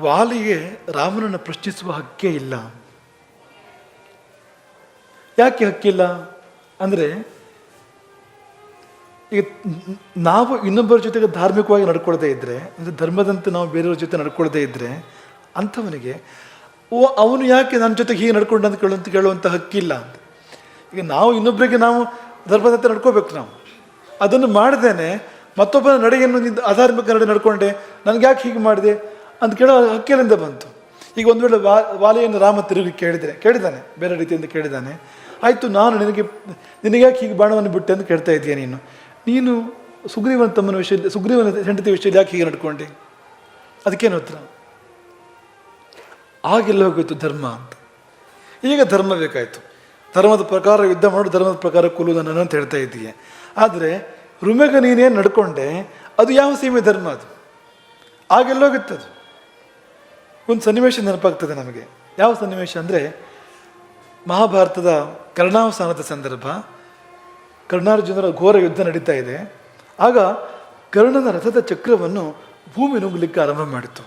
ವಾಲಿಗೆ ರಾಮನನ್ನು ಪ್ರಶ್ನಿಸುವ ಹಕ್ಕೇ ಇಲ್ಲ. ಯಾಕೆ ಹಕ್ಕಿಲ್ಲ ಅಂದರೆ, ಈಗ ನಾವು ಇನ್ನೊಬ್ಬರ ಜೊತೆಗೆ ಧಾರ್ಮಿಕವಾಗಿ ನಡ್ಕೊಳ್ದೇ ಇದ್ದರೆ, ಅಂದರೆ ಧರ್ಮದಂತೆ ನಾವು ಬೇರೆಯವ್ರ ಜೊತೆ ನಡ್ಕೊಳ್ದೇ ಇದ್ದರೆ, ಅಂಥವನಿಗೆ ಅವನು ಯಾಕೆ ನನ್ನ ಜೊತೆಗೆ ಹೀಗೆ ನಡ್ಕೊಂಡು ಅಂತ ಕೇಳುವಂಥ ಹಕ್ಕಿಲ್ಲ ಅಂತ. ಈಗ ನಾವು ಇನ್ನೊಬ್ಬರಿಗೆ ನಾವು ಧರ್ಮದಂತೆ ನಡ್ಕೋಬೇಕು. ನಾವು ಅದನ್ನು ಮಾಡ್ದೇನೆ ಮತ್ತೊಬ್ಬನ ನಡೆಯನ್ನು ಅಧಾರ್ಮಿಕ ನಡೆ ನಡ್ಕೊಂಡೆ, ನನಗೆ ಯಾಕೆ ಹೀಗೆ ಮಾಡಿದೆ ಅಂತ ಕೇಳೋ ಹಕ್ಕಿಲಿಂದ ಬಂತು. ಈಗ ಒಂದು ವೇಳೆ ವಾಲಿಯನ್ನು ರಾಮ ತಿರುಗಿ ಕೇಳಿದ್ದಾನೆ, ಬೇರೆ ರೀತಿಯಿಂದ ಕೇಳಿದ್ದಾನೆ. ಆಯಿತು, ನಾನು ನಿನಗೆ ಯಾಕೆ ಹೀಗೆ ಬಾಣವನ್ನು ಬಿಟ್ಟೆ ಅಂತ ಕೇಳ್ತಾ ಇದ್ದೀಯ. ನೀನು ಸುಗ್ರೀವನ ತಮ್ಮನ ವಿಷಯದಲ್ಲಿ, ಸುಗ್ರೀವನ ಹೆಂಡತಿ ವಿಷಯದಲ್ಲಿ ಯಾಕೆ ಹೀಗೆ ನಡ್ಕೊಂಡೆ? ಅದಕ್ಕೇನು ಉತ್ತರ? ಆಗೆಲ್ಲ ಹೋಗೋಯ್ತು ಧರ್ಮ ಅಂತ. ಈಗ ಧರ್ಮ ಬೇಕಾಯಿತು. ಧರ್ಮದ ಪ್ರಕಾರ ಯುದ್ಧ ಮಾಡು, ಧರ್ಮದ ಪ್ರಕಾರ ಕೊಲ್ಲುವುದು ನಾನು ಅಂತ ಹೇಳ್ತಾ ಇದ್ದೀಯೆ. ಆದರೆ ರುಮೆಗೆ ನೀನೇನು ನಡ್ಕೊಂಡೆ ಅದು ಯಾವ ಸೀಮೆ ಧರ್ಮ? ಅದು ಆಗೆಲ್ಲೋಗುತ್ತದು. ಒಂದು ಸನ್ನಿವೇಶ ನೆನಪಾಗ್ತದೆ ನಮಗೆ. ಯಾವ ಸನ್ನಿವೇಶ ಅಂದರೆ, ಮಹಾಭಾರತದ ಕರ್ಣಾವಸಾನದ ಸಂದರ್ಭ. ಕರ್ಣಾರ್ಜುನರ ಘೋರ ಯುದ್ಧ ನಡೀತಾ ಇದೆ. ಆಗ ಕರ್ಣನ ರಥದ ಚಕ್ರವನ್ನು ಭೂಮಿ ನುಗ್ಗಲಿಕ್ಕೆ ಆರಂಭ ಮಾಡಿತು.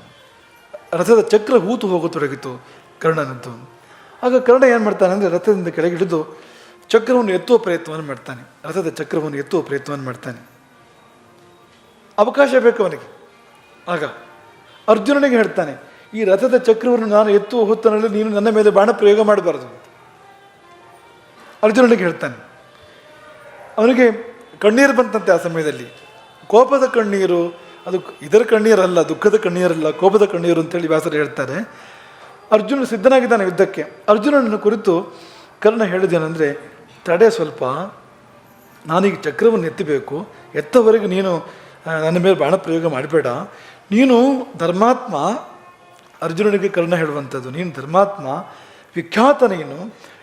ರಥದ ಚಕ್ರ ಹೂತು ಹೋಗತೊಡಗಿತು ಕರ್ಣನದ್ದು. ಆಗ ಕರ್ಣ ಏನು ಮಾಡ್ತಾನೆ ಅಂದರೆ, ರಥದಿಂದ ಕೆಳಗಿಳಿದು ಚಕ್ರವನ್ನು ಎತ್ತುವ ಪ್ರಯತ್ನವನ್ನು ಮಾಡ್ತಾನೆ. ರಥದ ಚಕ್ರವನ್ನು ಎತ್ತುವ ಪ್ರಯತ್ನವನ್ನು ಮಾಡ್ತಾನೆ. ಅವಕಾಶ ಬೇಕು ಅವನಿಗೆ. ಆಗ ಅರ್ಜುನನಿಗೆ ಹೇಳ್ತಾನೆ, ಈ ರಥದ ಚಕ್ರವನ್ನು ನಾನು ಎತ್ತುವ ಹೊತ್ತಿನಲ್ಲಿ ನೀನು ನನ್ನ ಮೇಲೆ ಬಾಣ ಪ್ರಯೋಗ ಮಾಡಬಾರದು ಅಂತ ಅರ್ಜುನನಿಗೆ ಹೇಳ್ತಾನೆ. ಅವನಿಗೆ ಕಣ್ಣೀರು ಬಂತಂತೆ ಆ ಸಮಯದಲ್ಲಿ. ಕೋಪದ ಕಣ್ಣೀರು, ಅದು ಇದರ ಕಣ್ಣೀರಲ್ಲ, ದುಃಖದ ಕಣ್ಣೀರಲ್ಲ, ಕೋಪದ ಕಣ್ಣೀರು ಅಂತೇಳಿ ವ್ಯಾಸರು ಹೇಳ್ತಾರೆ. ಅರ್ಜುನ ಸಿದ್ಧನಾಗಿದ್ದಾನೆ ಯುದ್ಧಕ್ಕೆ. ಅರ್ಜುನನನ್ನು ಕುರಿತು ಕರ್ಣ ಹೇಳಿದೇನೆಂದರೆ, ತಡೆ ಸ್ವಲ್ಪ, ನಾನೀಗ ಚಕ್ರವನ್ನು ಎತ್ತಬೇಕು, ಎತ್ತವರೆಗೆ ನೀನು ನನ್ನ ಮೇಲೆ ಬಾಣ ಪ್ರಯೋಗ ಮಾಡಬೇಡ. ನೀನು ಧರ್ಮಾತ್ಮ. ಅರ್ಜುನನಿಗೆ ಕರ್ಣ ಹೇಳುವಂಥದ್ದು, ನೀನು ಧರ್ಮಾತ್ಮ, ವಿಖ್ಯಾತ. ನೀನು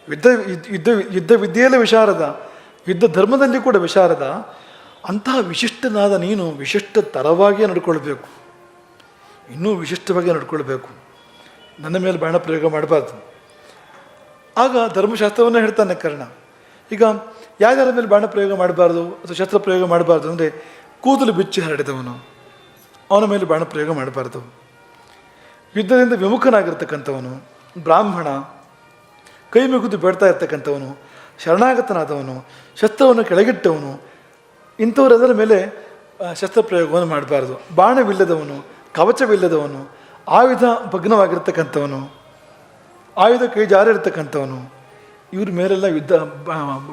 ಯುದ್ಧ ವಿದ್ಯೆಯಲ್ಲೇ ವಿಶಾರದ, ಯುದ್ಧ ಧರ್ಮದಲ್ಲಿ ಕೂಡ ವಿಶಾರದ. ಅಂತಹ ವಿಶಿಷ್ಟನಾದ ನೀನು ವಿಶಿಷ್ಟ ತರವಾಗಿಯೇ ನಡ್ಕೊಳ್ಬೇಕು, ಇನ್ನೂ ವಿಶಿಷ್ಟವಾಗಿ ನಡ್ಕೊಳ್ಬೇಕು. ನನ್ನ ಮೇಲೆ ಬಾಣ ಪ್ರಯೋಗ ಮಾಡಬಾರ್ದು. ಆಗ ಧರ್ಮಶಾಸ್ತ್ರವನ್ನು ಹೇಳ್ತಾನೆ ಕರ್ಣ. ಈಗ ಯಾರ್ಯಾರ ಮೇಲೆ ಬಾಣ ಪ್ರಯೋಗ ಮಾಡಬಾರ್ದು ಅಥವಾ ಶಸ್ತ್ರ ಪ್ರಯೋಗ ಮಾಡಬಾರ್ದು ಅಂದರೆ, ಕೂದಲು ಬಿಚ್ಚಿ ಹರಡಿದವನು, ಅವನ ಮೇಲೆ ಬಾಣ ಪ್ರಯೋಗ ಮಾಡಬಾರ್ದು. ಯುದ್ಧದಿಂದ ವಿಮುಖನಾಗಿರ್ತಕ್ಕಂಥವನು, ಬ್ರಾಹ್ಮಣ, ಕೈ ಮುಗಿದು ಬೇಡ್ತಾ ಇರ್ತಕ್ಕಂಥವನು, ಶರಣಾಗತನಾದವನು, ಶಸ್ತ್ರವನ್ನು ಕೆಳಗಿಟ್ಟವನು, ಇಂಥವರೆಲ್ಲರ ಮೇಲೆ ಶಸ್ತ್ರ ಪ್ರಯೋಗವನ್ನು ಮಾಡಬಾರ್ದು. ಬಾಣವಿಲ್ಲದವನು, ಕವಚವಿಲ್ಲದವನು, ಆಯುಧ ಭಗ್ನವಾಗಿರ್ತಕ್ಕಂಥವನು, ಆಯುಧ ಕೈ ಜಾರಿರ್ತಕ್ಕಂಥವನು, ಇವ್ರ ಮೇಲೆಲ್ಲ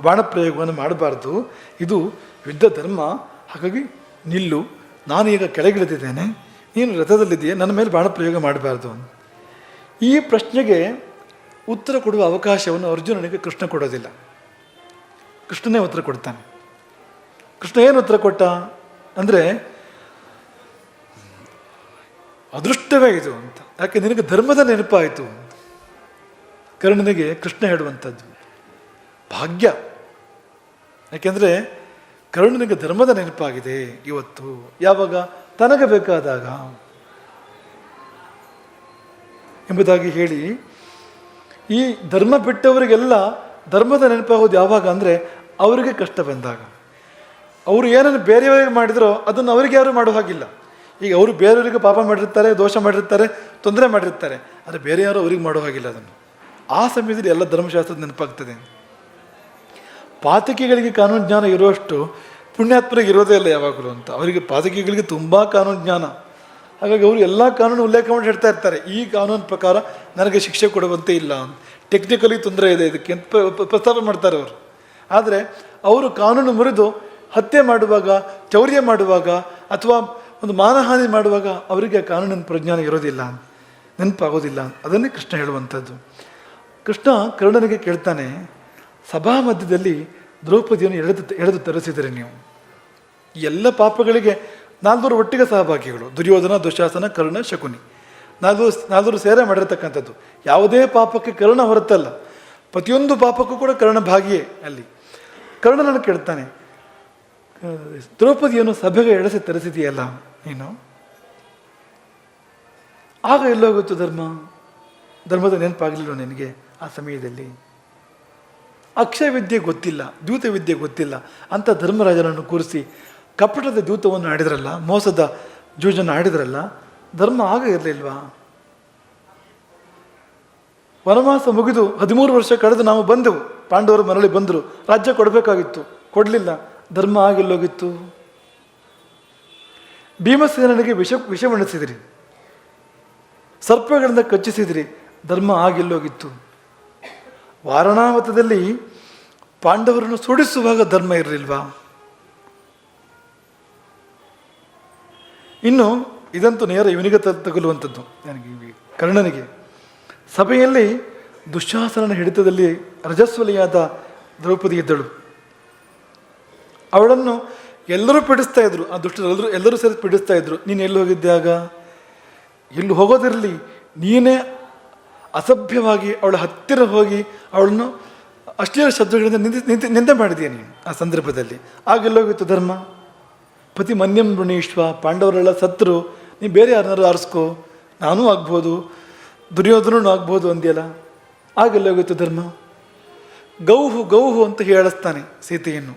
ಬಾಣ ಪ್ರಯೋಗವನ್ನು ಮಾಡಬಾರ್ದು. ಇದು ಯುದ್ಧ ಧರ್ಮ. ಹಾಗಾಗಿ ನಿಲ್ಲು, ನಾನೀಗ ಕೆಳಗಿಳಿದಿದ್ದೇನೆ, ನೀನು ರಥದಲ್ಲಿದೆಯೇ, ನನ್ನ ಮೇಲೆ ಬಾಣ ಪ್ರಯೋಗ ಮಾಡಬಾರ್ದು. ಈ ಪ್ರಶ್ನೆಗೆ ಉತ್ತರ ಕೊಡುವ ಅವಕಾಶವನ್ನು ಅರ್ಜುನನಿಗೆ ಕೃಷ್ಣ ಕೊಡೋದಿಲ್ಲ. ಕೃಷ್ಣನೇ ಉತ್ತರ ಕೊಡ್ತಾನೆ. ಕೃಷ್ಣ ಏನು ಉತ್ತರ ಕೊಟ್ಟ ಅಂದರೆ, ಅದೃಷ್ಟವೇ ಇದು ಅಂತ. ಯಾಕೆ ನಿನಗೆ ಧರ್ಮದ ನೆನಪಾಯಿತು. ಕರ್ಣನಿಗೆ ಕೃಷ್ಣ ಹೇಳುವಂಥದ್ದು ಭಾಗ್ಯ. ಯಾಕೆಂದರೆ ಕರ್ಣನಿಗೆ ಧರ್ಮದ ನೆನಪಾಗಿದೆ ಇವತ್ತು. ಯಾವಾಗ? ತನಗೆ ಬೇಕಾದಾಗ ಎಂಬುದಾಗಿ ಹೇಳಿ, ಈ ಧರ್ಮ ಬಿಟ್ಟವರಿಗೆಲ್ಲ ಧರ್ಮದ ನೆನಪಾಗೋದು ಯಾವಾಗ ಅಂದರೆ, ಅವರಿಗೆ ಕಷ್ಟ ಬಂದಾಗ. ಅವರು ಏನನ್ನು ಬೇರೆಯವರಿಗೆ ಮಾಡಿದರೋ ಅದನ್ನು ಅವರಿಗೆ ಯಾರು ಮಾಡೋ ಹಾಗಿಲ್ಲ. ಈಗ ಅವರು ಬೇರೆಯವರಿಗೆ ಪಾಪ ಮಾಡಿರ್ತಾರೆ, ದೋಷ ಮಾಡಿರ್ತಾರೆ, ತೊಂದರೆ ಮಾಡಿರ್ತಾರೆ, ಆದರೆ ಬೇರೆ ಯಾರು ಅವ್ರಿಗೆ ಮಾಡೋ ಹಾಗಿಲ್ಲ. ಅದನ್ನು ಆ ಸಮಯದಲ್ಲಿ ಎಲ್ಲ ಧರ್ಮಶಾಸ್ತ್ರದ ನೆನಪಾಗ್ತದೆ. ಪಾತಕಿಗಳಿಗೆ ಕಾನೂನು ಜ್ಞಾನ ಇರುವಷ್ಟು ಪುಣ್ಯಾತ್ಮರಿಗೆ ಇರೋದೇ ಇಲ್ಲ ಯಾವಾಗಲೂ ಅಂತ. ಅವರಿಗೆ ಪಾತಕಿಗಳಿಗೆ ತುಂಬ ಕಾನೂನು ಜ್ಞಾನ. ಹಾಗಾಗಿ ಅವರು ಎಲ್ಲ ಕಾನೂನು ಉಲ್ಲೇಖ ಮಾಡಿ ಹೇಳ್ತಾ ಇರ್ತಾರೆ, ಈ ಕಾನೂನು ಪ್ರಕಾರ ನನಗೆ ಶಿಕ್ಷೆ ಕೊಡುವಂತೆ ಇಲ್ಲ ಅಂತ, ಟೆಕ್ನಿಕಲಿ ತೊಂದರೆ ಇದೆ ಇದಕ್ಕೆ ಅಂತ ಪ್ರಸ್ತಾಪ ಮಾಡ್ತಾರೆ ಅವರು. ಆದರೆ ಅವರು ಕಾನೂನು ಮುರಿದು ಹತ್ಯೆ ಮಾಡುವಾಗ, ಚೌರ್ಯ ಮಾಡುವಾಗ ಅಥವಾ ಒಂದು ಮಾನಹಾನಿ ಮಾಡುವಾಗ ಅವರಿಗೆ ಕಾನೂನಿನ ಪ್ರಜ್ಞಾನ ಇರೋದಿಲ್ಲ, ನೆನಪಾಗೋದಿಲ್ಲ. ಅದನ್ನೇ ಕೃಷ್ಣ ಹೇಳುವಂಥದ್ದು. ಕೃಷ್ಣ ಕರ್ಣನಿಗೆ ಕೇಳ್ತಾನೆ, ಸಭಾ ಮಧ್ಯದಲ್ಲಿ ದ್ರೌಪದಿಯನ್ನು ಎಳೆದು ತರಿಸಿದರೆ ನೀವು, ಎಲ್ಲ ಪಾಪಗಳಿಗೆ 4 ಒಟ್ಟಿಗೆ ಸಹಭಾಗಿಗಳು, ದುರ್ಯೋಧನ, ದುಶಾಸನ, ಕರ್ಣ, ಶಕುನಿ, 4 ಸೇರೆ ಮಾಡಿರ್ತಕ್ಕಂಥದ್ದು. ಯಾವುದೇ ಪಾಪಕ್ಕೆ ಕರ್ಣ ಹೊರತಲ್ಲ, ಪ್ರತಿಯೊಂದು ಪಾಪಕ್ಕೂ ಕೂಡ ಕರ್ಣ ಭಾಗಿಯೇ. ಅಲ್ಲಿ ಕರ್ಣನನ್ನು ಕೇಳ್ತಾನೆ, ದ್ರೌಪದಿಯನ್ನು ಸಭೆಗೆ ಎಳೆಸಿ ತರಿಸಿದೆಯಲ್ಲ ನೀನು, ಆಗ ಎಲ್ಲೋಗುತ್ತು ಧರ್ಮದ ನೆನಪಾಗಲಿಲ್ಲ ನಿನಗೆ? ಆ ಸಮಯದಲ್ಲಿ ಅಕ್ಷಯ ವಿದ್ಯೆ ಗೊತ್ತಿಲ್ಲ, ದ್ಯೂತ ವಿದ್ಯೆ ಗೊತ್ತಿಲ್ಲ ಅಂತ ಧರ್ಮರಾಜನನ್ನು ಕೂರಿಸಿ ಕಪಟದ ದ್ಯೂತವನ್ನು ಆಡಿದ್ರಲ್ಲ, ಮೋಸದ ಜೂಜನ್ನು ಆಡಿದ್ರಲ್ಲ, ಧರ್ಮ ಆಗ ಇರಲಿಲ್ವಾ? ವನವಾಸ ಮುಗಿದು 13 ವರ್ಷ ಕಳೆದು ನಾವು ಬಂದೆವು. ಪಾಂಡವರು ಮರಳಿ ಬಂದರು, ರಾಜ್ಯ ಕೊಡಬೇಕಾಗಿತ್ತು, ಕೊಡಲಿಲ್ಲ. ಧರ್ಮ ಆಗಿಲ್ಲೋಗಿತ್ತು. ಭೀಮಸೇನನಿಗೆ ವಿಷಮಣಿಸಿದಿರಿ, ಸರ್ಪಗಳಿಂದ ಕಚ್ಚಿಸಿದಿರಿ, ಧರ್ಮ ಆಗಿಲ್ಲೋಗಿತ್ತು. ವಾರಣಾವತದಲ್ಲಿ ಪಾಂಡವರನ್ನು ಸುಡಿಸುವಾಗ ಧರ್ಮ ಇರಲಿಲ್ವಾ? ಇನ್ನು ಇದಂತೂ ನೇರ ಇವನಿಗೆ ತಗುಲುವಂಥದ್ದು, ನನಗೆ ಕರ್ಣನಿಗೆ. ಸಭೆಯಲ್ಲಿ ದುಶ್ಯಾಸನನ ಹಿಡಿತದಲ್ಲಿ ರಜಸ್ವಲಿಯಾದ ದ್ರೌಪದಿ ಇದ್ದಳು. ಅವಳನ್ನು ಎಲ್ಲರೂ ಪೀಡಿಸ್ತಾ ಇದ್ರು, ಆ ದುಷ್ಟರು ಎಲ್ಲರೂ ಸೇರಿ ಪೀಡಿಸ್ತಾ ಇದ್ರು. ನೀನು ಎಲ್ಲಿ ಹೋಗಿದ್ದಾಗ? ಎಲ್ಲಿ ಹೋಗೋದಿರಲಿ, ನೀನೇ ಅಸಭ್ಯವಾಗಿ ಅವಳ ಹತ್ತಿರ ಹೋಗಿ ಅವಳನ್ನು ಅಶ್ಲೀಲ ಶಬ್ದಗಳಿಂದ ನಿಂದೆ ಮಾಡಿದೀಯ ನೀನು ಆ ಸಂದರ್ಭದಲ್ಲಿ. ಆಗೆಲ್ಲೋಗಿತ್ತು ಧರ್ಮ? ಪತಿ ಮನ್ಯಂ ವೃಣೀಶ್ವ, ಪಾಂಡವರೆಲ್ಲ ಸತ್ರು, ನೀ ಬೇರೆ ಯಾರನ್ನಾರು ಆರಿಸ್ಕೋ, ನಾನೂ ಆಗ್ಬೋದು, ದುರ್ಯೋಧನೂ ಆಗ್ಬೋದು ಅಂದ್ಯಲ್ಲ. ಆಗೆಲ್ಲೋಗಿತ್ತು ಧರ್ಮ? ಗೌಹು ಗೌಹು ಅಂತ ಹೇಳಿಸ್ತಾನೆ ಸೀತೆಯನ್ನು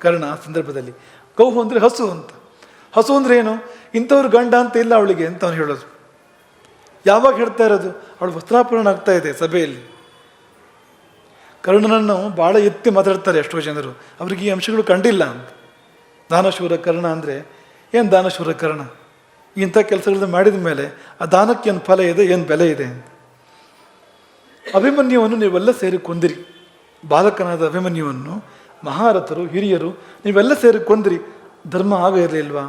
ಕರ್ಣ ಆ ಸಂದರ್ಭದಲ್ಲಿ. ಗೌಹು ಅಂದರೆ ಹಸು ಅಂತ. ಹಸು ಅಂದರೆ ಏನು? ಇಂಥವ್ರು ಗಂಡ ಅಂತ ಇಲ್ಲ ಅವಳಿಗೆ ಅಂತ ಅವನು ಹೇಳೋದು. ಯಾವಾಗ ಹೇಳ್ತಾ ಇರೋದು? ಅವಳು ವಸ್ತ್ರಾಪರಣ ಆಗ್ತಾ ಇದೆ ಸಭೆಯಲ್ಲಿ. ಕರ್ಣನನ್ನು ಭಾಳ ಎತ್ತಿ ಮಾತಾಡ್ತಾರೆ ಎಷ್ಟೋ ಜನರು, ಅವ್ರಿಗೆ ಈ ಅಂಶಗಳು ಕಂಡಿಲ್ಲ ಅಂತ. ದಾನಶೂರ ಕರ್ಣ ಅಂದರೆ ಏನು? ದಾನಶೂರ ಕರ್ಣ ಇಂಥ ಕೆಲಸಗಳನ್ನ ಮಾಡಿದ ಮೇಲೆ ಆ ದಾನಕ್ಕೆ ಏನು ಫಲ ಇದೆ, ಏನು ಬೆಲೆ ಇದೆ ಅಂತ. ಅಭಿಮನ್ಯುವನ್ನು ನೀವೆಲ್ಲ ಸೇರಿ ಕೊಂದಿರಿ. ಬಾಲಕನಾದ ಅಭಿಮನ್ಯುವನ್ನು ಮಹಾರಥರು, ಹಿರಿಯರು ನೀವೆಲ್ಲ ಸೇರಿ ಕೊಂದಿರಿ. ಧರ್ಮ ಆಗ ಇರಲಿಲ್ವಾ?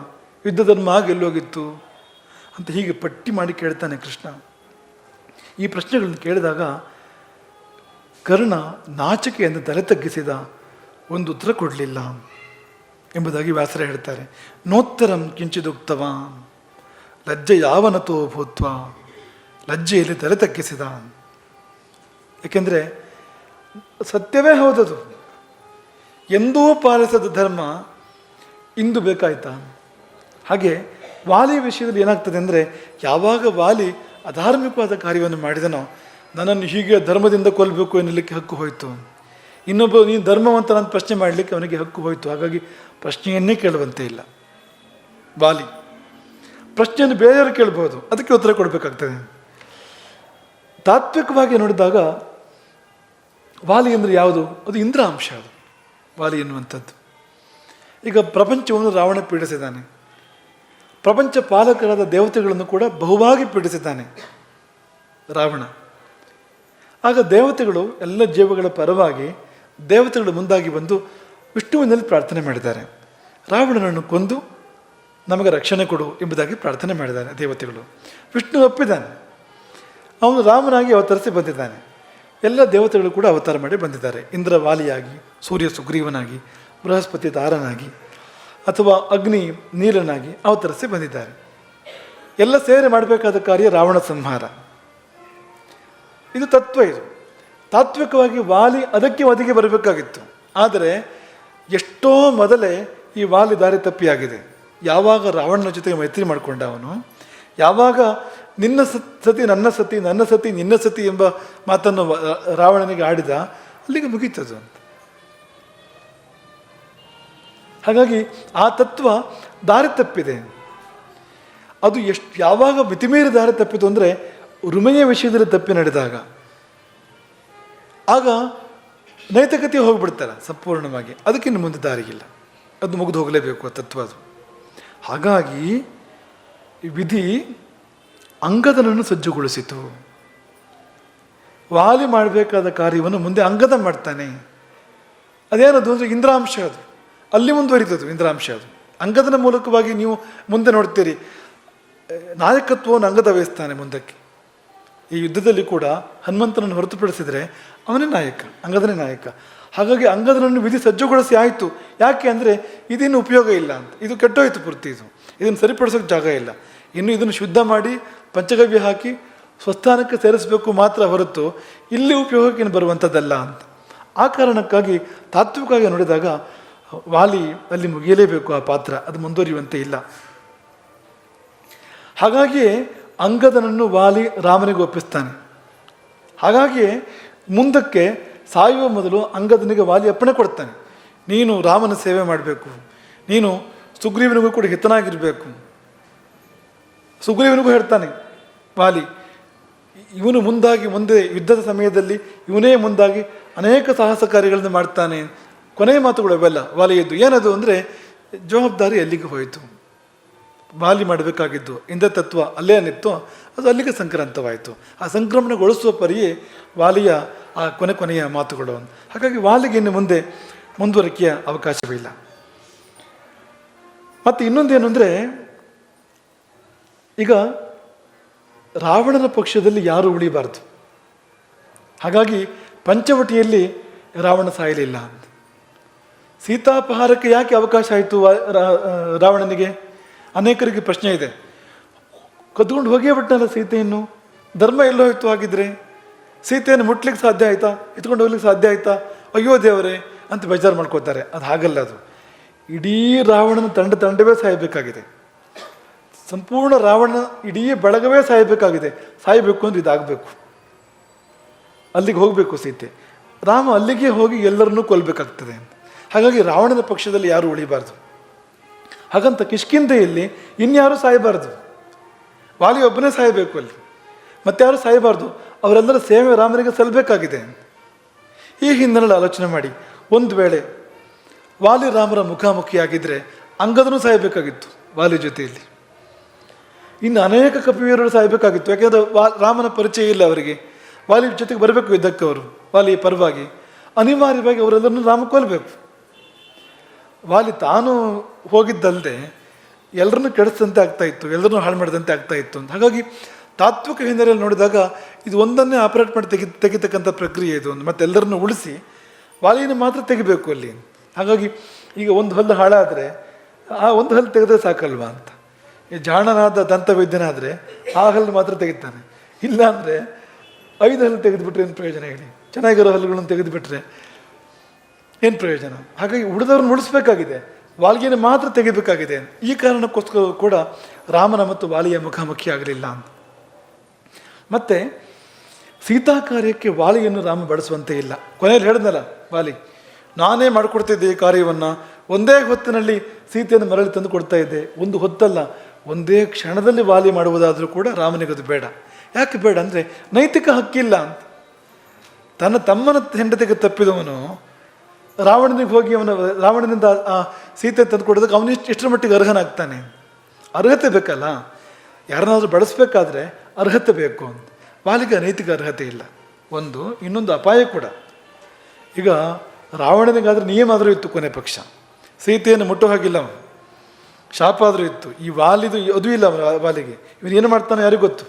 ಯುದ್ಧ ಧರ್ಮ ಆಗ ಎಲ್ಲೋಗಿತ್ತು ಅಂತ ಹೀಗೆ ಪಟ್ಟಿ ಮಾಡಿ ಕೇಳ್ತಾನೆ ಕೃಷ್ಣ. ಈ ಪ್ರಶ್ನೆಗಳನ್ನು ಕೇಳಿದಾಗ ಕರ್ಣ ನಾಚಿಕೆಯನ್ನು ತಲೆ ತಗ್ಗಿಸಿದ, ಒಂದು ಉತ್ತರ ಕೊಡಲಿಲ್ಲ ಎಂಬುದಾಗಿ ವ್ಯಾಸರ ಹೇಳ್ತಾರೆ. ನೋತ್ತರಂ ಕಿಂಚಿದುಕ್ತವ ಲಜ್ಜೆ ಯಾವನತೋ ಭೂತ್ವ, ಲಜ್ಜೆಯಲ್ಲಿ ತಲೆ ತಗ್ಗಿಸಿದ. ಏಕೆಂದರೆ ಸತ್ಯವೇ ಹೌದದು. ಎಂದೂ ಪಾಲಿಸದ ಧರ್ಮ ಇಂದು ಬೇಕಾಯ್ತಾ? ಹಾಗೆ ವಾಲಿ ವಿಷಯದಲ್ಲಿ ಏನಾಗ್ತದೆ ಅಂದರೆ, ಯಾವಾಗ ವಾಲಿ ಅಧಾರ್ಮಿಕವಾದ ಕಾರ್ಯವನ್ನು ಮಾಡಿದನೋ, ನನ್ನನ್ನು ಹೀಗೆ ಧರ್ಮದಿಂದ ಕೊಲ್ಲಬೇಕು ಎನ್ನಲಿಕ್ಕೆ ಹಕ್ಕು ಹೋಯಿತು. ಇನ್ನೊಬ್ಬ ನೀನು ಧರ್ಮವಂತ ನನ್ನ ಪ್ರಶ್ನೆ ಮಾಡಲಿಕ್ಕೆ ಅವನಿಗೆ ಹಕ್ಕು ಹೋಯಿತು. ಹಾಗಾಗಿ ಪ್ರಶ್ನೆಯನ್ನೇ ಕೇಳುವಂತೆ ಇಲ್ಲ ವಾಲಿ. ಪ್ರಶ್ನೆಯನ್ನು ಬೇರೆಯವರು ಕೇಳ್ಬೋದು, ಅದಕ್ಕೆ ಉತ್ತರ ಕೊಡಬೇಕಾಗ್ತದೆ. ತಾತ್ವಿಕವಾಗಿ ನೋಡಿದಾಗ ವಾಲಿ ಅಂದರೆ ಯಾವುದು? ಅದು ಇಂದ್ರ ಅಂಶ. ಅದು ವಾಲಿ ಎನ್ನುವಂಥದ್ದು. ಈಗ ಪ್ರಪಂಚವನ್ನು ರಾವಣ ಪೀಡಿಸಿದ್ದಾನೆ. ಪ್ರಪಂಚ ಪಾಲಕರಾದ ದೇವತೆಗಳನ್ನು ಕೂಡ ಬಹುವಾಗಿ ಪೀಡಿಸಿದ್ದಾನೆ ರಾವಣ. ಆಗ ದೇವತೆಗಳು ಎಲ್ಲ ಜೀವಗಳ ಪರವಾಗಿ ದೇವತೆಗಳು ಮುಂದಾಗಿ ಬಂದು ವಿಷ್ಣುವಿನಲ್ಲಿ ಪ್ರಾರ್ಥನೆ ಮಾಡಿದ್ದಾರೆ. ರಾವಣನನ್ನು ಕೊಂದು ನಮಗೆ ರಕ್ಷಣೆ ಕೊಡು ಎಂಬುದಾಗಿ ಪ್ರಾರ್ಥನೆ ಮಾಡಿದ್ದಾರೆ ದೇವತೆಗಳು. ವಿಷ್ಣು ಒಪ್ಪಿದ್ದಾನೆ. ಅವನು ರಾಮನಾಗಿ ಅವತರಿಸಿ ಬಂದಿದ್ದಾನೆ. ಎಲ್ಲ ದೇವತೆಗಳು ಕೂಡ ಅವತಾರ ಮಾಡಿ ಬಂದಿದ್ದಾರೆ. ಇಂದ್ರ ವಾಲಿಯಾಗಿ, ಸೂರ್ಯ ಸುಗ್ರೀವನಾಗಿ, ಬೃಹಸ್ಪತಿ ದಾರನಾಗಿ, ಅಥವಾ ಅಗ್ನಿ ನೀಲನಾಗಿ ಅವತರಿಸಿ ಬಂದಿದ್ದಾರೆ. ಎಲ್ಲ ಸೇರಿ ಮಾಡಬೇಕಾದ ಕಾರ್ಯ ರಾವಣ ಸಂಹಾರ. ಇದು ತತ್ವ. ಇದು ತಾತ್ವಿಕವಾಗಿ ವಾಲಿ ಅದಕ್ಕೆ ಒದಗಿ ಬರಬೇಕಾಗಿತ್ತು. ಆದರೆ ಎಷ್ಟೋ ಮೊದಲೇ ಈ ವಾಲಿ ದಾರಿ ತಪ್ಪಿಯಾಗಿದೆ. ಯಾವಾಗ ರಾವಣನ ಜೊತೆಗೆ ಮೈತ್ರಿ ಮಾಡಿಕೊಂಡ ಅವನು, ಯಾವಾಗ ನಿನ್ನ ಸತಿ ನನ್ನ ಸತಿ, ನನ್ನ ಸತಿ ನಿನ್ನ ಸತಿ ಎಂಬ ಮಾತನ್ನು ರಾವಣನಿಗೆ ಆಡಿದ, ಅಲ್ಲಿಗೆ ಮುಗೀತದು ಅಂತ. ಹಾಗಾಗಿ ಆ ತತ್ವ ದಾರಿ ತಪ್ಪಿದೆ. ಅದು ಯಾವಾಗ ಮಿತಿಮೀರಿ ದಾರಿ ತಪ್ಪಿತು ಅಂದರೆ, ರುಮೆಯ ವಿಷಯದಲ್ಲಿ ತಪ್ಪಿ ನಡೆದಾಗ, ಆಗ ನೈತಿಕತೆ ಹೋಗ್ಬಿಡ್ತಾರೆ ಸಂಪೂರ್ಣವಾಗಿ. ಅದಕ್ಕಿಂತ ಮುಂದೆ ದಾರಿಗಿಲ್ಲ, ಅದು ಮುಗಿದು ಹೋಗಲೇಬೇಕು ಆ ತತ್ವ ಅದು. ಹಾಗಾಗಿ ವಿಧಿ ಅಂಗದನನ್ನು ಸಜ್ಜುಗೊಳಿಸಿತು. ವಾಲಿ ಮಾಡಬೇಕಾದ ಕಾರ್ಯವನ್ನು ಮುಂದೆ ಅಂಗದ ಮಾಡ್ತಾನೆ. ಅದೇನದು ಅಂದರೆ ಇಂದ್ರಾಂಶ. ಅದು ಅಲ್ಲಿ ಮುಂದುವರಿತದು ಇಂದ್ರಾಂಶ. ಅದು ಅಂಗದನ ಮೂಲಕವಾಗಿ ನೀವು ಮುಂದೆ ನೋಡ್ತೀರಿ. ನಾಯಕತ್ವವನ್ನು ಅಂಗದ ವಹಿಸ್ತಾನೆ ಮುಂದಕ್ಕೆ. ಈ ಯುದ್ಧದಲ್ಲಿ ಕೂಡ ಹನುಮಂತನನ್ನು ಹೊರತುಪಡಿಸಿದರೆ ಅವನೇ ನಾಯಕ, ಅಂಗದನೇ ನಾಯಕ. ಹಾಗಾಗಿ ಅಂಗದನನ್ನು ವಿಧಿ ಸಜ್ಜುಗೊಳಿಸಿ ಆಯಿತು. ಯಾಕೆ ಅಂದರೆ ಇದೇನು ಉಪಯೋಗ ಇಲ್ಲ ಅಂತ. ಇದು ಕೆಟ್ಟೋಯ್ತು ಪೂರ್ತಿ. ಇದನ್ನು ಸರಿಪಡಿಸೋಕ್ಕೆ ಜಾಗ ಇಲ್ಲ. ಇನ್ನು ಇದನ್ನು ಶುದ್ಧ ಮಾಡಿ ಪಂಚಗವ್ಯ ಹಾಕಿ ಸ್ವಸ್ಥಾನಕ್ಕೆ ಸೇರಿಸಬೇಕು ಮಾತ್ರ ಹೊರತು ಇಲ್ಲಿ ಉಪಯೋಗಕ್ಕೆ ಬರುವಂಥದ್ದಲ್ಲ ಅಂತ. ಆ ಕಾರಣಕ್ಕಾಗಿ ತಾತ್ವಿಕವಾಗಿ ನೋಡಿದಾಗ ವಾಲಿ ಅಲ್ಲಿ ಮುಗಿಯಲೇಬೇಕು ಆ ಪಾತ್ರ, ಅದು ಮುಂದುವರಿಯುವಂತೆ ಇಲ್ಲ. ಹಾಗಾಗಿಯೇ ಅಂಗದನನ್ನು ವಾಲಿ ರಾಮನಿಗೆ ಒಪ್ಪಿಸ್ತಾನೆ. ಹಾಗಾಗಿಯೇ ಮುಂದಕ್ಕೆ ಸಾಯುವ ಮೊದಲು ಅಂಗದನಿಗೆ ವಾಲಿ ಅಪ್ಪಣೆ ಕೊಡ್ತಾನೆ. ನೀನು ರಾಮನ ಸೇವೆ ಮಾಡಬೇಕು, ನೀನು ಸುಗ್ರೀವನಿಗೂ ಕೂಡ ಹಿತನಾಗಿರಬೇಕು. ಸುಗ್ರೀವನಿಗೂ ಹೇಳ್ತಾನೆ ವಾಲಿ, ಇವನು ಮುಂದೆ ಯುದ್ಧದ ಸಮಯದಲ್ಲಿ ಇವನೇ ಮುಂದಾಗಿ ಅನೇಕ ಸಾಹಸ ಕಾರ್ಯಗಳನ್ನು ಮಾಡ್ತಾನೆ. ಕೊನೆಯ ಮಾತುಗಳು ಅವೆಲ್ಲ ವಾಲಿಯದ್ದು. ಏನದು ಅಂದರೆ ಜವಾಬ್ದಾರಿ ಅಲ್ಲಿಗೆ ಹೋಯಿತು. ವಾಲಿ ಮಾಡಬೇಕಾಗಿದ್ದು ಇಂದ್ರ ತತ್ವ ಅಲ್ಲೇ ನಿತ್ತು, ಅದು ಅಲ್ಲಿಗೆ ಸಂಕ್ರಾಂತವಾಯಿತು. ಆ ಸಂಕ್ರಮಣಗೊಳಿಸುವ ಪರಿಯೇ ವಾಲಿಯ ಆ ಕೊನೆಯ ಮಾತುಗಳು. ಹಾಗಾಗಿ ವಾಲಿಗೆ ಇನ್ನು ಮುಂದೆ ಮುಂದುವರಿಕೆಯ ಅವಕಾಶವಿಲ್ಲ. ಮತ್ತು ಇನ್ನೊಂದೇನು ಅಂದರೆ, ಈಗ ರಾವಣನ ಪಕ್ಷದಲ್ಲಿ ಯಾರೂ ಉಳಿಬಾರ್ದು. ಹಾಗಾಗಿ ಪಂಚವಟಿಯಲ್ಲಿ ರಾವಣ ಸಾಯಲಿಲ್ಲ. ಸೀತಾಪಹಾರಕ್ಕೆ ಯಾಕೆ ಅವಕಾಶ ಆಯಿತು ರಾವಣನಿಗೆ? ಅನೇಕರಿಗೆ ಪ್ರಶ್ನೆ ಇದೆ. ಕದ್ಕೊಂಡು ಹೋಗೇ ಬಿಟ್ಟನಲ್ಲ ಸೀತೆಯನ್ನು, ಧರ್ಮ ಎಲ್ಲೋ ಹೋಯ್ತು ಆಗಿದ್ರೆ? ಸೀತೆಯನ್ನು ಮುಟ್ಲಿಕ್ಕೆ ಸಾಧ್ಯ ಆಯಿತಾ? ಎತ್ಕೊಂಡು ಹೋಗ್ಲಿಕ್ಕೆ ಸಾಧ್ಯ ಆಯಿತಾ? ಅಯ್ಯೋ ದೇವರೇ ಅಂತ ಬೇಜಾರು ಮಾಡ್ಕೋತಾರೆ. ಅದು ಹಾಗಲ್ಲ. ಅದು ಇಡೀ ರಾವಣನ ತಂಡವೇ ಸಾಯಬೇಕಾಗಿದೆ. ಸಂಪೂರ್ಣ ರಾವಣ ಇಡೀ ಬಳಗವೇ ಸಾಯಬೇಕಾಗಿದೆ. ಸಾಯಬೇಕು ಅಂದ್ರೆ ಇದಾಗಬೇಕು, ಅಲ್ಲಿಗೆ ಹೋಗಬೇಕು ಸೀತೆ. ರಾಮ ಅಲ್ಲಿಗೆ ಹೋಗಿ ಎಲ್ಲರನ್ನೂ ಕೊಲ್ಲಬೇಕಾಗ್ತದೆ. ಹಾಗಾಗಿ ರಾವಣನ ಪಕ್ಷದಲ್ಲಿ ಯಾರೂ ಉಳಿಬಾರ್ದು. ಹಾಗಂತ ಕಿಷ್ಕಿಂಧೆಯಲ್ಲಿ ಇನ್ಯಾರೂ ಸಾಯಬಾರ್ದು. ವಾಲಿ ಒಬ್ಬನೇ ಸಾಯಬೇಕು ಅಲ್ಲಿ, ಮತ್ತಾರು ಸಾಯಬಾರ್ದು. ಅವರೆಲ್ಲರ ಸೇವೆ ರಾಮನಿಗೆ ಸಲ್ಲಬೇಕಾಗಿದೆ. ಈ ಹಿನ್ನೆಲೆ ಆಲೋಚನೆ ಮಾಡಿ, ಒಂದು ವೇಳೆ ವಾಲಿ ರಾಮರ ಮುಖಾಮುಖಿಯಾಗಿದ್ದರೆ ಅಂಗದನೂ ಸಾಯಬೇಕಾಗಿತ್ತು ವಾಲಿ ಜೊತೆಯಲ್ಲಿ. ಇನ್ನು ಅನೇಕ ಕಪಿವೀರರು ಸಾಯಬೇಕಾಗಿತ್ತು. ಯಾಕೆಂದರೆ ರಾಮನ ಪರಿಚಯ ಇಲ್ಲ ಅವರಿಗೆ. ವಾಲಿ ಜೊತೆಗೆ ಬರಬೇಕು ಯುದ್ಧಕ್ಕೆ ಅವರು, ವಾಲಿಯ ಪರವಾಗಿ. ಅನಿವಾರ್ಯವಾಗಿ ಅವರೆಲ್ಲರನ್ನು ರಾಮ ಕೊಲ್ಲಬೇಕು. ವಾಲಿ ತಾನು ಹೋಗಿದ್ದಲ್ಲದೆ ಎಲ್ಲರನ್ನೂ ಕೆಡಿಸಿದಂತೆ ಆಗ್ತಾ ಇತ್ತು, ಎಲ್ಲರನ್ನೂ ಹಾಳು ಮಾಡಿದಂತೆ ಆಗ್ತಾ ಇತ್ತು ಅಂತ. ಹಾಗಾಗಿ ತಾತ್ವಿಕ ಹಿನ್ನೆಲೆಯಲ್ಲಿ ನೋಡಿದಾಗ ಇದು ಒಂದನ್ನೇ ಆಪರೇಟ್ ಮಾಡಿ ತೆಗಿತಕ್ಕಂಥ ಪ್ರಕ್ರಿಯೆ ಇದು. ಮತ್ತು ಎಲ್ಲರನ್ನೂ ಉಳಿಸಿ ವಾಲಿನ ಮಾತ್ರ ತೆಗಿಬೇಕು ಅಲ್ಲಿ. ಹಾಗಾಗಿ ಈಗ ಒಂದು ಹಲ್ಲು ಹಾಳಾದರೆ ಆ ಒಂದು ಹಲ್ಲು ತೆಗೆದ್ರೆ ಸಾಕಲ್ವಾ ಅಂತ. ಈ ಜಾಣನಾದ ದಂತವೈದ್ಯನಾದರೆ ಆ ಹಲ್ಲು ಮಾತ್ರ ತೆಗಿತಾನೆ. ಇಲ್ಲ ಅಂದರೆ 5 ಹಲ್ಲು ತೆಗೆದುಬಿಟ್ರೆ ಏನು ಪ್ರಯೋಜನ ಹೇಳಿ? ಚೆನ್ನಾಗಿರೋ ಹಲ್ಲುಗಳನ್ನು ತೆಗೆದುಬಿಟ್ರೆ ಏನು ಪ್ರಯೋಜನ? ಹಾಗಾಗಿ ಉಳಿದವ್ರನ್ನ ಉಳಿಸ್ಬೇಕಾಗಿದೆ, ವಾಲ್ಗಿನ ಮಾತ್ರ ತೆಗಿಬೇಕಾಗಿದೆ. ಈ ಕಾರಣಕ್ಕೋಸ್ಕರ ಕೂಡ ರಾಮನ ಮತ್ತು ವಾಲಿಯ ಮುಖಾಮುಖಿ ಆಗಲಿಲ್ಲ ಅಂತ. ಮತ್ತೆ ಸೀತಾ ಕಾರ್ಯಕ್ಕೆ ವಾಲಿಯನ್ನು ರಾಮ ಬಳಸುವಂತೆ ಇಲ್ಲ. ಕೊನೆಯಲ್ಲಿ ಹೇಳಿದ್ನಲ್ಲ ವಾಲಿ, ನಾನೇ ಮಾಡಿಕೊಡ್ತಿದ್ದೆ ಈ ಕಾರ್ಯವನ್ನು, ಒಂದೇ ಹೊತ್ತಿನಲ್ಲಿ ಸೀತೆಯನ್ನು ಮರಳಿ ತಂದು ಕೊಡ್ತಾ ಇದ್ದೆ. ಒಂದು ಹೊತ್ತಲ್ಲ, ಒಂದೇ ಕ್ಷಣದಲ್ಲಿ ವಾಲಿ ಮಾಡುವುದಾದರೂ ಕೂಡ ರಾಮನಿಗದು ಬೇಡ. ಯಾಕೆ ಬೇಡ ಅಂದರೆ ನೈತಿಕ ಹಕ್ಕಿಲ್ಲ ಅಂತ. ತನ್ನ ತಮ್ಮನ ಹೆಂಡತಿಗೆ ತಪ್ಪಿದವನು ರಾವಣನಿಗೆ ಹೋಗಿ ರಾವಣನಿಂದ ಆ ಸೀತೆ ತಂದು ಕೊಡೋದಕ್ಕೆ ಅವನು ಎಷ್ಟರ ಮಟ್ಟಿಗೆ ಅರ್ಹನಾಗ್ತಾನೆ? ಅರ್ಹತೆ ಬೇಕಲ್ಲ, ಯಾರನ್ನಾದ್ರೂ ಬಳಸಬೇಕಾದ್ರೆ ಅರ್ಹತೆ ಬೇಕು ಅಂತ. ವಾಲಿಗೆ ನೈತಿಕ ಅರ್ಹತೆ ಇಲ್ಲ. ಇನ್ನೊಂದು ಅಪಾಯ ಕೂಡ. ಈಗ ರಾವಣನಿಗಾದ್ರೆ ನಿಯಮ ಆದರೂ ಇತ್ತು, ಕೊನೆ ಪಕ್ಷ ಸೀತೆಯನ್ನು ಮುಟ್ಟೋ ಹಾಗಿಲ್ಲ ಅವನು, ಶಾಪ ಆದರೂ ಇತ್ತು. ಈ ವಾಲಿದು ಅದೂ ಇಲ್ಲ ವಾಲಿಗೆ. ಇವನೇನು ಮಾಡ್ತಾನೆ ಯಾರಿಗೂ ಗೊತ್ತು.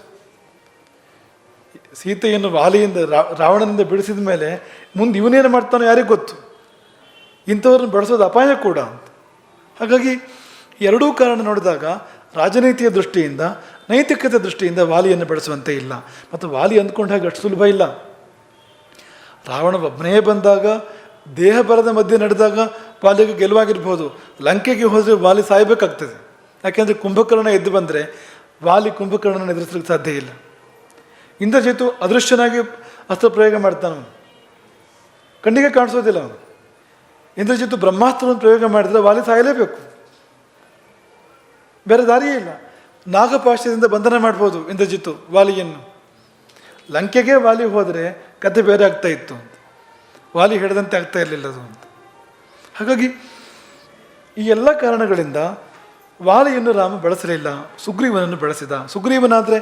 ಸೀತೆಯನ್ನು ವಾಲಿಯಿಂದ ರಾವಣನಿಂದ ಬಿಡಿಸಿದ ಮೇಲೆ ಮುಂದೆ ಇವನೇನು ಮಾಡ್ತಾನೋ ಯಾರಿಗೂ ಗೊತ್ತು. ಇಂಥವ್ರನ್ನ ಬಳಸೋದು ಅಪಾಯ ಕೂಡ ಅಂತ. ಹಾಗಾಗಿ ಎರಡೂ ಕಾರಣ ನೋಡಿದಾಗ ರಾಜನೀತಿಯ ದೃಷ್ಟಿಯಿಂದ, ನೈತಿಕತೆ ದೃಷ್ಟಿಯಿಂದ ವಾಲಿಯನ್ನು ಬೆಳೆಸುವಂತೆ ಇಲ್ಲ. ಮತ್ತು ವಾಲಿ ಅಂದ್ಕೊಂಡ ಹಾಗೆ ಅಷ್ಟು ಸುಲಭ ಇಲ್ಲ. ರಾವಣ ಒಬ್ಬನೇ ಬಂದಾಗ, ದೇಹ ಬರದ ಮಧ್ಯೆ ನಡೆದಾಗ ವಾಲಿಗೆ ಗೆಲುವಾಗಿರ್ಬೋದು. ಲಂಕೆಗೆ ಹೋದರೆ ವಾಲಿ ಸಾಯಬೇಕಾಗ್ತದೆ. ಯಾಕೆಂದರೆ ಕುಂಭಕರ್ಣ ಎದ್ದು ಬಂದರೆ ವಾಲಿ ಕುಂಭಕರ್ಣನ ಎದುರಿಸಲಿಕ್ಕೆ ಸಾಧ್ಯ ಇಲ್ಲ. ಇಂದ್ರಜಿತು ಅದೃಶ್ಯನಾಗಿ ಅಸ್ತ್ರ ಪ್ರಯೋಗ ಮಾಡ್ತಾನೆ, ಕಣ್ಣಿಗೆ ಕಾಣಿಸೋದಿಲ್ಲ ಅವನು. ಇಂದ್ರಜಿತು ಬ್ರಹ್ಮಾಸ್ತ್ರವನ್ನು ಪ್ರಯೋಗ ಮಾಡಿದರೆ ವಾಲಿ ಸಾಯಲೇಬೇಕು, ಬೇರೆ ದಾರಿಯೇ ಇಲ್ಲ. ನಾಗಪಾಶದಿಂದ ಬಂಧನ ಮಾಡ್ಬೋದು ಇಂದ್ರಜಿತು ವಾಲಿಯನ್ನು. ಲಂಕೆಗೆ ವಾಲಿ ಹೋದರೆ ಕಥೆ ಬೇರೆ ಆಗ್ತಾ ಇತ್ತು ಅಂತ, ವಾಲಿ ಹಿಡಿದಂತೆ ಆಗ್ತಾ ಇರಲಿಲ್ಲ ಅದು ಅಂತ. ಹಾಗಾಗಿ ಈ ಎಲ್ಲ ಕಾರಣಗಳಿಂದ ವಾಲಿಯನ್ನು ರಾಮ ಬಳಸಲಿಲ್ಲ, ಸುಗ್ರೀವನನ್ನು ಬಳಸಿದ. ಸುಗ್ರೀವನಾದರೆ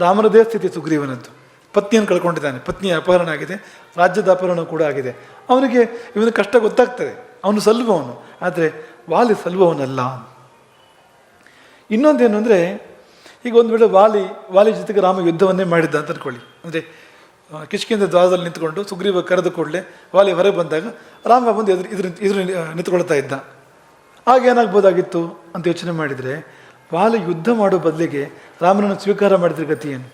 ರಾಮನದೇ ಸ್ಥಿತಿ ಸುಗ್ರೀವನದ್ದು. ಪತ್ನಿಯನ್ನು ಕಳ್ಕೊಂಡಿದ್ದಾನೆ, ಪತ್ನಿಯ ಅಪಹರಣ ಆಗಿದೆ, ರಾಜ್ಯದ ಅಪಹರಣ ಕೂಡ ಆಗಿದೆ. ಇವನ ಕಷ್ಟ ಗೊತ್ತಾಗ್ತದೆ, ಅವನು ಸಲ್ಲುವವನು. ಆದರೆ ವಾಲಿ ಸಲ್ಲುವವನಲ್ಲ. ಇನ್ನೊಂದೇನು ಅಂದರೆ, ಈಗ ಒಂದು ವೇಳೆ ವಾಲಿ ಜೊತೆಗೆ ರಾಮ ಯುದ್ಧವನ್ನೇ ಮಾಡಿದ್ದ ಅಂತ ಅಂದ್ಕೊಳ್ಳಿ. ಅಂದರೆ ಕಿಷ್ಕಿಂಧ ದ್ವಾರದಲ್ಲಿ ನಿಂತ್ಕೊಂಡು ಸುಗ್ರೀವ ಕರೆದು ಕೂಡಲೇ ವಾಲಿ ಹೊರಗೆ ಬಂದಾಗ ರಾಮ ಬಂದು ಎದುರು ನಿಂತ್ಕೊಳ್ತಾ ಇದ್ದ. ಆಗೇನಾಗ್ಬೋದಾಗಿತ್ತು ಅಂತ ಯೋಚನೆ ಮಾಡಿದರೆ, ವಾಲಿ ಯುದ್ಧ ಮಾಡೋ ಬದಲಿಗೆ ರಾಮನನ್ನು ಸ್ವೀಕಾರ ಮಾಡಿದ್ರೆ ಗತಿ ಏನು?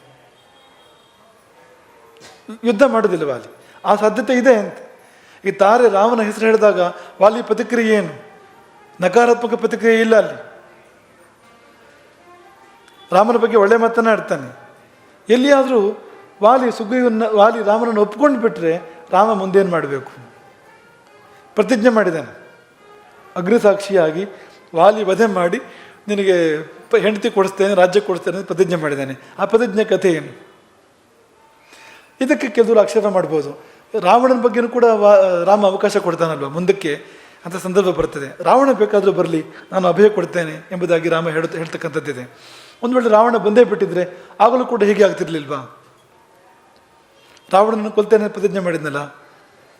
ಯುದ್ಧ ಮಾಡೋದಿಲ್ಲ ವಾಲಿ, ಆ ಸಾಧ್ಯತೆ ಇದೆ ಅಂತ. ಈ ತಾರೆ ರಾಮನ ಹೆಸರು ಹೇಳಿದಾಗ ವಾಲಿ ಪ್ರತಿಕ್ರಿಯೆ ಏನು? ನಕಾರಾತ್ಮಕ ಪ್ರತಿಕ್ರಿಯೆ ಇಲ್ಲ ಅಲ್ಲಿ. ರಾಮನ ಬಗ್ಗೆ ಒಳ್ಳೆ ಮಾತನಾಡ್ತಾನೆ. ಎಲ್ಲಿಯಾದರೂ ವಾಲಿ ರಾಮನನ್ನು ಒಪ್ಕೊಂಡು ಬಿಟ್ಟರೆ ರಾಮ ಮುಂದೇನು ಮಾಡಬೇಕು? ಪ್ರತಿಜ್ಞೆ ಮಾಡಿದ್ದಾನೆ, ಅಗ್ನಿಸಾಕ್ಷಿಯಾಗಿ ವಾಲಿ ವಧೆ ಮಾಡಿ ನಿನಗೆ ಹೆಂಡತಿ ಕೊಡಿಸ್ತೇನೆ, ರಾಜ್ಯ ಕೊಡಿಸ್ತೇನೆ ಅಂತ ಪ್ರತಿಜ್ಞೆ ಮಾಡಿದ್ದಾನೆ. ಆ ಪ್ರತಿಜ್ಞೆ ಕಥೆ ಏನು? ಇದಕ್ಕೆ ಕೆಲವರು ಆಕ್ಷೇಪ ಮಾಡ್ಬೋದು. ರಾವಣನ ಬಗ್ಗೆನೂ ಕೂಡ ರಾಮ ಅವಕಾಶ ಕೊಡ್ತಾನಲ್ವ ಮುಂದಕ್ಕೆ ಅಂತ ಸಂದರ್ಭ ಬರ್ತದೆ. ರಾವಣ ಬೇಕಾದರೂ ಬರಲಿ, ನಾನು ಅಭಯ ಕೊಡ್ತೇನೆ ಎಂಬುದಾಗಿ ರಾಮ ಹೇಳ್ತಕ್ಕಂಥದ್ದಿದೆ. ಒಂದು ವೇಳೆ ರಾವಣ ಬಂದೇ ಬಿಟ್ಟಿದ್ರೆ ಆಗಲೂ ಕೂಡ ಹೀಗೆ ಆಗ್ತಿರ್ಲಿಲ್ವಾ? ರಾವಣನನ್ನು ಕೊಲ್ತೇನೆ ಪ್ರತಿಜ್ಞೆ ಮಾಡಿದ್ನಲ್ಲ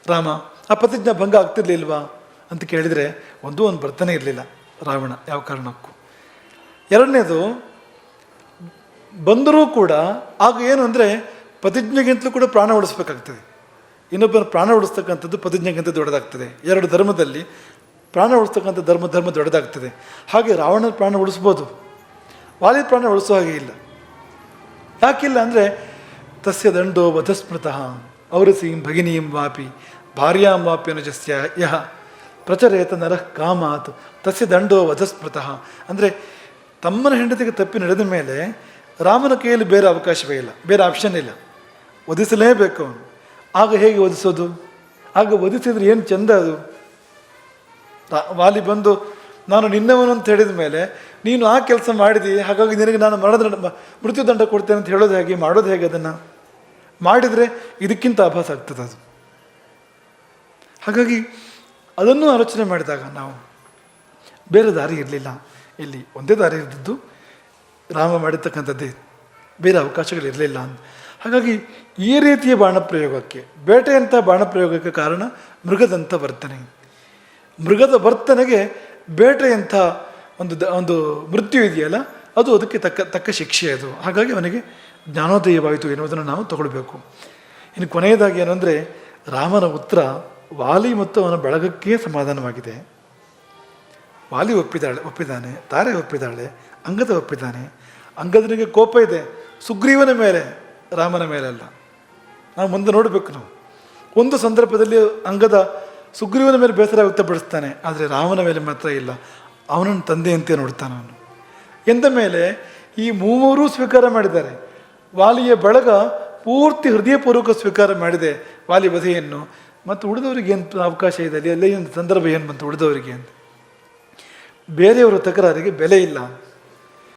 ರಾಮ, ಆ ಪ್ರತಿಜ್ಞೆ ಭಂಗ ಆಗ್ತಿರ್ಲಿಲ್ವಾ ಅಂತ ಕೇಳಿದರೆ ಒಂದು ಬರ್ತಾನೆ ಇರಲಿಲ್ಲ ರಾವಣ ಯಾವ ಕಾರಣಕ್ಕೂ. ಎರಡನೇದು, ಬಂದರೂ ಕೂಡ ಆಗ ಏನು ಅಂದರೆ ಪ್ರತಿಜ್ಞೆಗಿಂತಲೂ ಕೂಡ ಪ್ರಾಣ ಉಳಿಸ್ಬೇಕಾಗ್ತದೆ. ಇನ್ನೊಬ್ಬರ ಪ್ರಾಣ ಉಳಿಸ್ತಕ್ಕಂಥದ್ದು ಪ್ರತಿಜ್ಞೆಗಿಂತ ದೊಡ್ಡದಾಗ್ತದೆ. ಎರಡು ಧರ್ಮದಲ್ಲಿ ಪ್ರಾಣ ಉಳಿಸ್ತಕ್ಕಂಥ ಧರ್ಮ ದೊಡ್ಡದಾಗ್ತದೆ. ಹಾಗೆ ರಾವಣನ ಪ್ರಾಣ ಉಳಿಸ್ಬೋದು, ವಾಲಿ ಪ್ರಾಣ ಉಳಿಸೋ ಹಾಗೆ ಇಲ್ಲ. ಯಾಕಿಲ್ಲ ಅಂದರೆ ತಸ್ಯ ದಂಡೋ ವಧಸ್ಮೃತಃ ಔರಸೀಂ ಭಗಿನೀಂ ವಾಪಿ ಭಾರ್ಯಾಂ ವಾಪಿ ಅನುಜಸ್ಯ ಯಹ ಪ್ರಚರೇತ ನರಃ ಕಾಮಾತ್ ತಸ್ಯ ದಂಡೋ ವಧಸ್ಮೃತಃ. ಅಂದರೆ ತಮ್ಮನ ಹೆಂಡತಿಗೆ ತಪ್ಪಿ ನಡೆದ ಮೇಲೆ ರಾಮನ ಕೈಯಲ್ಲಿ ಬೇರೆ ಅವಕಾಶವೇ ಇಲ್ಲ, ಬೇರೆ ಆಪ್ಷನ್ ಇಲ್ಲ, ವಧಿಸಲೇಬೇಕು ಅವನು. ಆಗ ಹೇಗೆ ವಧಿಸೋದು? ಆಗ ವಧಿಸಿದ್ರೆ ಏನು ಚೆಂದ ಅದು. ವಾಲಿ ಬಂದು ನಾನು ನಿನ್ನವನು ಅಂತ ಹೇಳಿದ ಮೇಲೆ ನೀನು ಆ ಕೆಲಸ ಮಾಡಿದಿ, ಹಾಗಾಗಿ ನಿನಗೆ ನಾನು ಮೃತ್ಯುದಂಡ ಕೊಡ್ತೇನೆ ಅಂತ ಹೇಳೋದು ಹೇಗೆ, ಮಾಡೋದು ಹೇಗೆ? ಅದನ್ನು ಮಾಡಿದರೆ ಇದಕ್ಕಿಂತ ಆಭಾಸ ಆಗ್ತದೆ ಅದು. ಹಾಗಾಗಿ ಅದನ್ನು ಆಲೋಚನೆ ಮಾಡಿದಾಗ ನಾವು ಬೇರೆ ದಾರಿ ಇರಲಿಲ್ಲ, ಇಲ್ಲಿ ಒಂದೇ ದಾರಿ ಇರ್ತಿದ್ದು ರಾಮ ಮಾಡಿರ್ತಕ್ಕಂಥದ್ದೇ, ಬೇರೆ ಅವಕಾಶಗಳಿರಲಿಲ್ಲ. ಹಾಗಾಗಿ ಈ ರೀತಿಯ ಬಾಣಪ್ರಯೋಗಕ್ಕೆ, ಬೇಟೆಯಂಥ ಬಾಣಪ್ರಯೋಗಕ್ಕೆ ಕಾರಣ ಮೃಗದಂಥ ವರ್ತನೆ. ಮೃಗದ ವರ್ತನೆಗೆ ಬೇಟೆಯಂಥ ಒಂದು ಮೃತ್ಯು ಇದೆಯಲ್ಲ, ಅದು ಅದಕ್ಕೆ ತಕ್ಕ ಶಿಕ್ಷೆ ಅದು. ಹಾಗಾಗಿ ಅವನಿಗೆ ಜ್ಞಾನೋದಯವಾಯಿತು ಎನ್ನುವುದನ್ನು ನಾವು ತಗೊಳ್ಬೇಕು. ಇನ್ನು ಕೊನೆಯದಾಗಿ ಏನಂದರೆ, ರಾಮನ ಉತ್ತರ ವಾಲಿ ಮತ್ತು ಅವನ ಬಳಗಕ್ಕೆ ಸಮಾಧಾನವಾಗಿದೆ. ವಾಲಿ ಒಪ್ಪಿದ್ದಾನೆ, ತಾರೆ ಒಪ್ಪಿದ್ದಾಳೆ, ಅಂಗದ ಒಪ್ಪಿದ್ದಾನೆ. ಅಂಗದನಿಗೆ ಕೋಪ ಇದೆ ಸುಗ್ರೀವನ ಮೇಲೆ, ರಾಮನ ಮೇಲೆ ಅಲ್ಲ. ನಾವು ಮುಂದೆ ನೋಡಬೇಕು. ನಾವು ಒಂದು ಸಂದರ್ಭದಲ್ಲಿ ಅಂಗದ ಸುಗ್ರೀವನ ಮೇಲೆ ಬೇಸರ ವ್ಯಕ್ತಪಡಿಸ್ತಾನೆ, ಆದರೆ ರಾಮನ ಮೇಲೆ ಮಾತ್ರ ಇಲ್ಲ. ಅವನನ್ನು ತಂದೆಯಂತೆ ನೋಡ್ತಾನೆ ಅವನು. ಎಂದ ಮೇಲೆ ಈ ಮೂವರೂ ಸ್ವೀಕಾರ ಮಾಡಿದ್ದಾರೆ. ವಾಲಿಯ ಬಳಗ ಪೂರ್ತಿ ಹೃದಯಪೂರ್ವಕ ಸ್ವೀಕಾರ ಮಾಡಿದೆ ವಾಲಿ ವಧೆಯನ್ನು. ಮತ್ತು ಉಳಿದವರಿಗೆ ಏನು ಅವಕಾಶ ಇದೆ ಅಲ್ಲಿ, ಅಲ್ಲೇ ಒಂದು ಸಂದರ್ಭ ಏನು ಬಂತು ಉಳಿದವರಿಗೆ ಅಂತ. ಬೇರೆಯವರ ತಕರಾರಿಗೆ ಬೆಲೆ ಇಲ್ಲ.